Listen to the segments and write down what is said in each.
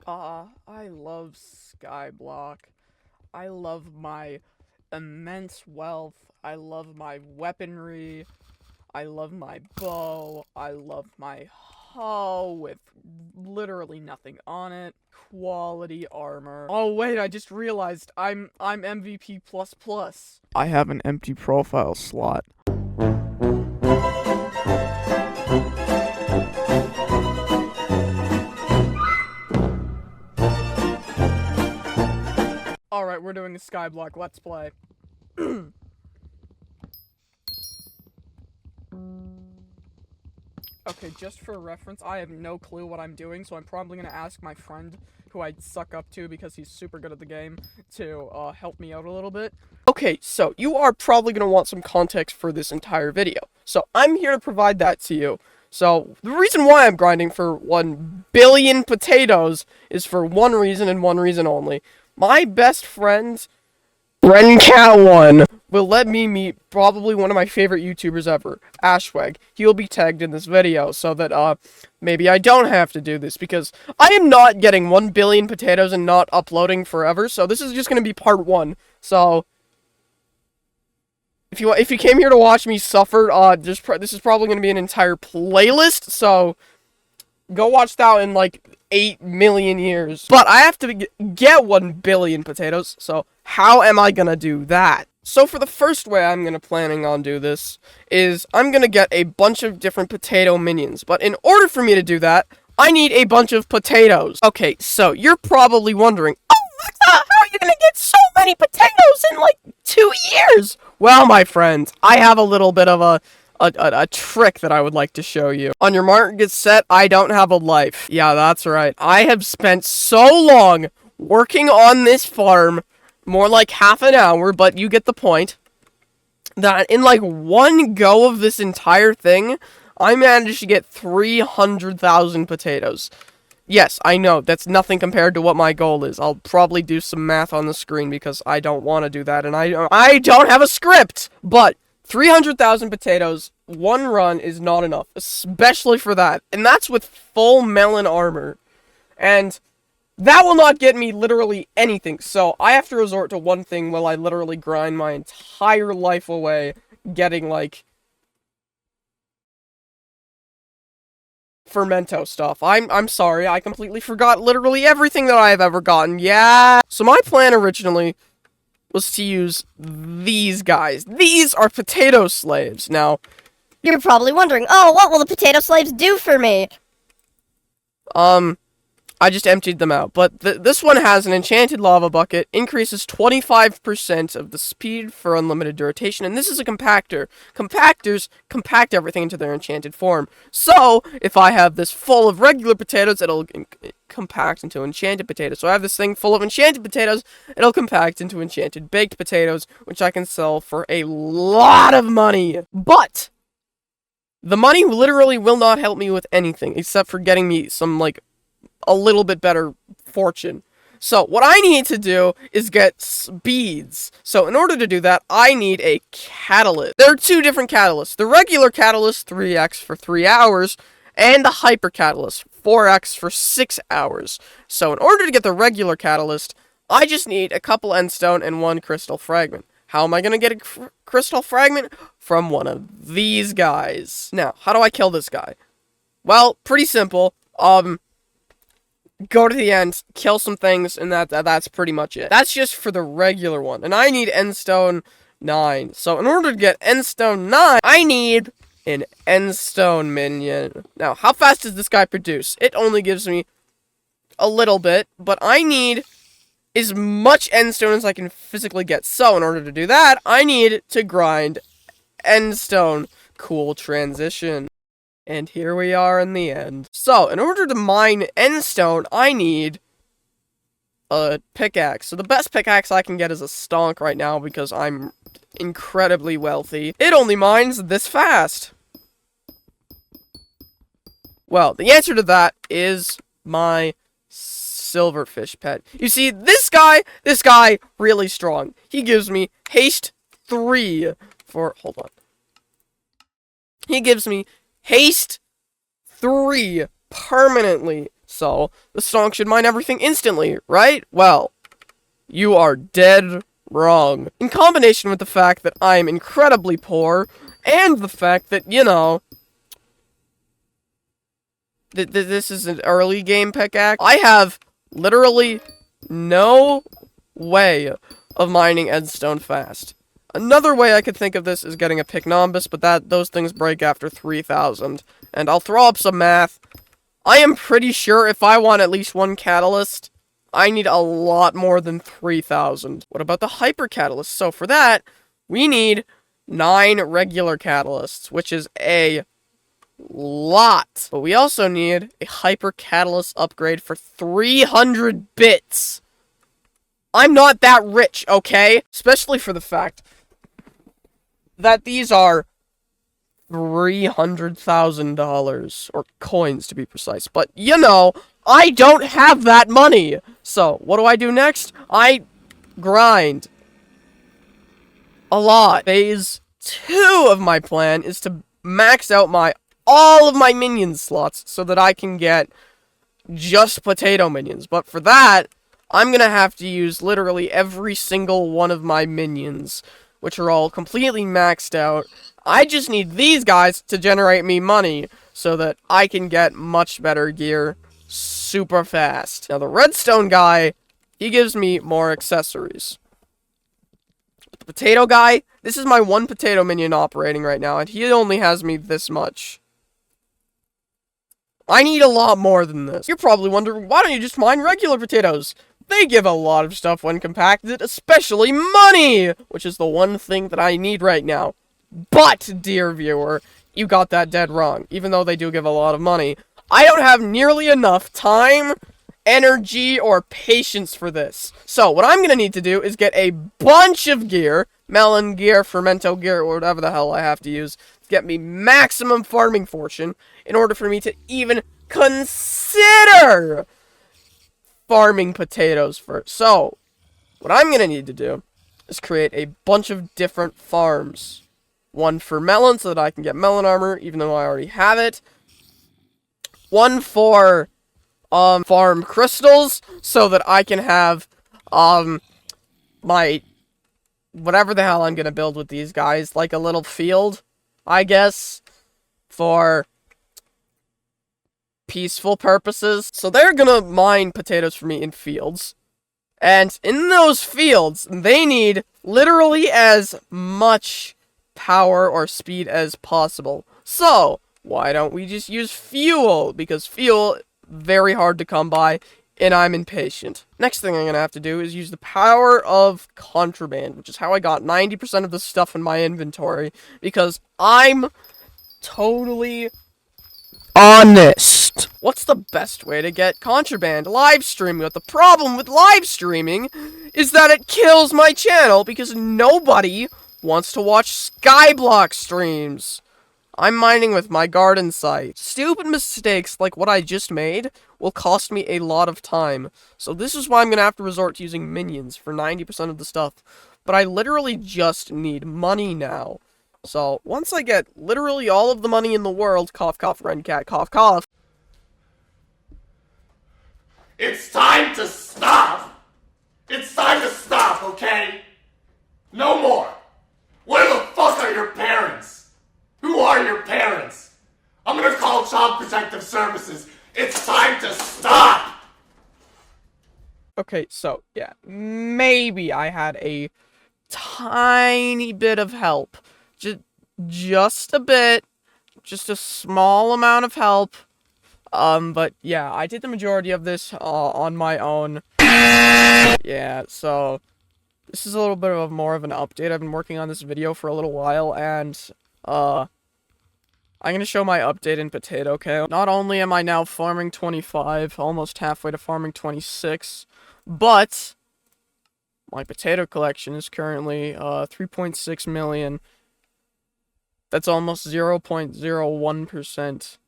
I love Skyblock. I love my immense wealth. I love my weaponry. I love my bow. I love my hoe with literally nothing on it. Quality armor. Oh wait, I just realized I'm MVP plus plus. I have an empty profile slot. Alright, we're doing a Skyblock. Let's play. Okay, just for reference, I have no clue what I'm doing, so I'm probably gonna ask my friend, who I suck up to because he's super good at the game, to help me out a little bit. Okay, so you are probably gonna want some context for this entire video, so I'm here to provide that to you. So, the reason why I'm grinding for 1 billion potatoes is for one reason and one reason only. My best friend, Cat1, will let me meet probably one of my favorite YouTubers ever, Ashweg. He will be tagged in this video so that, maybe I don't have to do this, because I am not getting 1 billion potatoes and not uploading forever, so this is just gonna be part 1. So, if you came here to watch me suffer, this is probably gonna be an entire playlist, so go watch that in, like, 8 million years. But I have to get 1 billion potatoes, so how am I gonna do that? So for the first way I'm planning on do this is I'm gonna get a bunch of different potato minions. But in order for me to do that, I need a bunch of potatoes. Okay, so you're probably wondering, oh, how are you gonna get so many potatoes in like 2 years? Well, my friends, I have a little bit of a trick that I would like to show you. On your mark, get set, I don't have a life. Yeah, that's right. I have spent so long working on this farm, more like half an hour, but you get the point, that in like one go of this entire thing, I managed to get 300,000 potatoes. Yes, I know, that's nothing compared to what my goal is. I'll probably do some math on the screen because I don't want to do that, and I don't have a script! But 300,000 potatoes, one run is not enough, especially for that. And that's with full melon armor. And that will not get me literally anything, so I have to resort to one thing while I literally grind my entire life away, getting, like, fermento stuff. I'm sorry, I completely forgot literally everything that I have ever gotten, yeah! So my plan originally was to use these guys. These are potato slaves. Now, you're probably wondering, oh, what will the potato slaves do for me? I just emptied them out, but this one has an enchanted lava bucket, increases 25% of the speed for unlimited duration, and this is a compactor. Compactors compact everything into their enchanted form. So, if I have this full of regular potatoes, it'll compact into enchanted potatoes. So I have this thing full of enchanted potatoes, it'll compact into enchanted baked potatoes, which I can sell for a lot of money. But the money literally will not help me with anything, except for getting me some, like, a little bit better fortune. So, what I need to do is get beads. So, in order to do that, I need a catalyst. There are 2 different catalysts. The regular catalyst, 3x for 3 hours, and the hyper catalyst, 4x for 6 hours. So, in order to get the regular catalyst, I just need a couple endstone and 1 crystal fragment. How am I going to get a crystal fragment? From one of these guys. Now, how do I kill this guy? Well, pretty simple. Go to the end, kill some things, and that's pretty much it. That's just for the regular one. And I need endstone 9. So in order to get endstone 9, I need an endstone minion. Now, how fast does this guy produce? It only gives me a little bit, but I need as much endstone as I can physically get. So in order to do that, I need to grind endstone. Cool transition. And here we are in the end. So, in order to mine endstone, I need a pickaxe. So the best pickaxe I can get is a stonk right now because I'm incredibly wealthy. It only mines this fast. Well, the answer to that is my silverfish pet. You see, this guy, really strong. He gives me haste 3 for, hold on. He gives me haste 3 permanently. So so the song should mine everything instantly, right? Well, you are dead wrong. In combination with the fact that I am incredibly poor, and the fact that, you know, this is an early game pickaxe, I have literally no way of mining Edstone fast. Another way I could think of this is getting a Picnombus, but those things break after 3,000. And I'll throw up some math. I am pretty sure if I want at least one catalyst, I need a lot more than 3,000. What about the hyper catalyst? So for that, we need 9 regular catalysts, which is a lot. But we also need a hyper catalyst upgrade for 300 bits. I'm not that rich, okay? Especially for the fact that these are $300,000, or coins to be precise. But, you know, I don't have that money. So, what do I do next? I grind a lot. Phase 2 of my plan is to max out all of my minion slots so that I can get just potato minions. But for that, I'm gonna have to use literally every single one of my minions, which are all completely maxed out. I just need these guys to generate me money so that I can get much better gear super fast. Now, the redstone guy, he gives me more accessories. The potato guy, this is my one potato minion operating right now, and he only has me this much. I need a lot more than this. You're probably wondering, why don't you just mine regular potatoes? They give a lot of stuff when compacted, especially money, which is the one thing that I need right now. But, dear viewer, you got that dead wrong. Even though they do give a lot of money, I don't have nearly enough time, energy, or patience for this. So, what I'm gonna need to do is get a bunch of gear, melon gear, fermento gear, or whatever the hell I have to use, to get me maximum farming fortune, in order for me to even consider farming potatoes first. So, what I'm gonna need to do is create a bunch of different farms. One for melon, so that I can get melon armor, even though I already have it. One for, farm crystals, so that I can have, my, whatever the hell I'm gonna build with these guys, like a little field, I guess, for peaceful purposes. So they're gonna mine potatoes for me in fields. And in those fields, they need literally as much power or speed as possible. So, why don't we just use fuel? Because fuel, very hard to come by, and I'm impatient. Next thing I'm gonna have to do is use the power of contraband, which is how I got 90% of the stuff in my inventory, because I'm totally honest. What's the best way to get contraband? Live streaming. But the problem with live streaming is that it kills my channel because nobody wants to watch Skyblock streams. I'm mining with my garden site. Stupid mistakes like what I just made will cost me a lot of time. So this is why I'm gonna have to resort to using minions for 90% of the stuff. But I literally just need money now. So, once I get literally all of the money in the world, cough, cough, red cat, cough, cough. It's time to stop! It's time to stop, okay? No more! Where the fuck are your parents? Who are your parents? I'm gonna call Child Protective Services. It's time to stop! Okay, so, yeah, maybe I had a tiny bit of help. Just a bit. Just a small amount of help. But yeah, I did the majority of this on my own. Yeah, so this is a little bit of more of an update. I've been working on this video for a little while, and I'm gonna show my update in potato, okay? Not only am I now farming 25, almost halfway to farming 26, but my potato collection is currently 3.6 million. That's almost 0.01%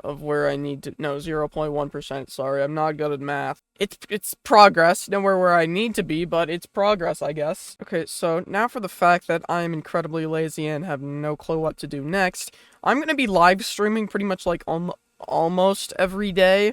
of where I need to, no, 0.1%, sorry, I'm not good at math. It's progress, nowhere where I need to be, but it's progress, I guess. Okay, so now for the fact that I'm incredibly lazy and have no clue what to do next, I'm gonna be live streaming pretty much like almost every day.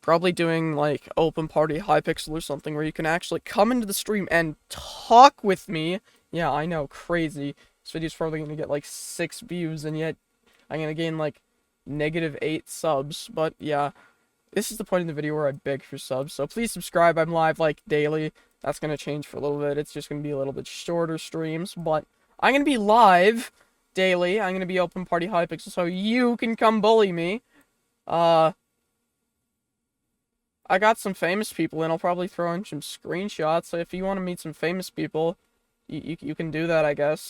Probably doing, like, open party Hypixel or something where you can actually come into the stream and talk with me. Yeah, I know, crazy. This video's probably gonna get, like, 6 views, and yet I'm gonna gain, like, -8 subs. But, yeah, this is the point in the video where I beg for subs. So please subscribe. I'm live, like, daily. That's gonna change for a little bit. It's just gonna be a little bit shorter streams, but I'm gonna be live daily. I'm gonna be open party Hypixel, so you can come bully me. I got some famous people, and I'll probably throw in some screenshots. So if you want to meet some famous people, you can do that, I guess.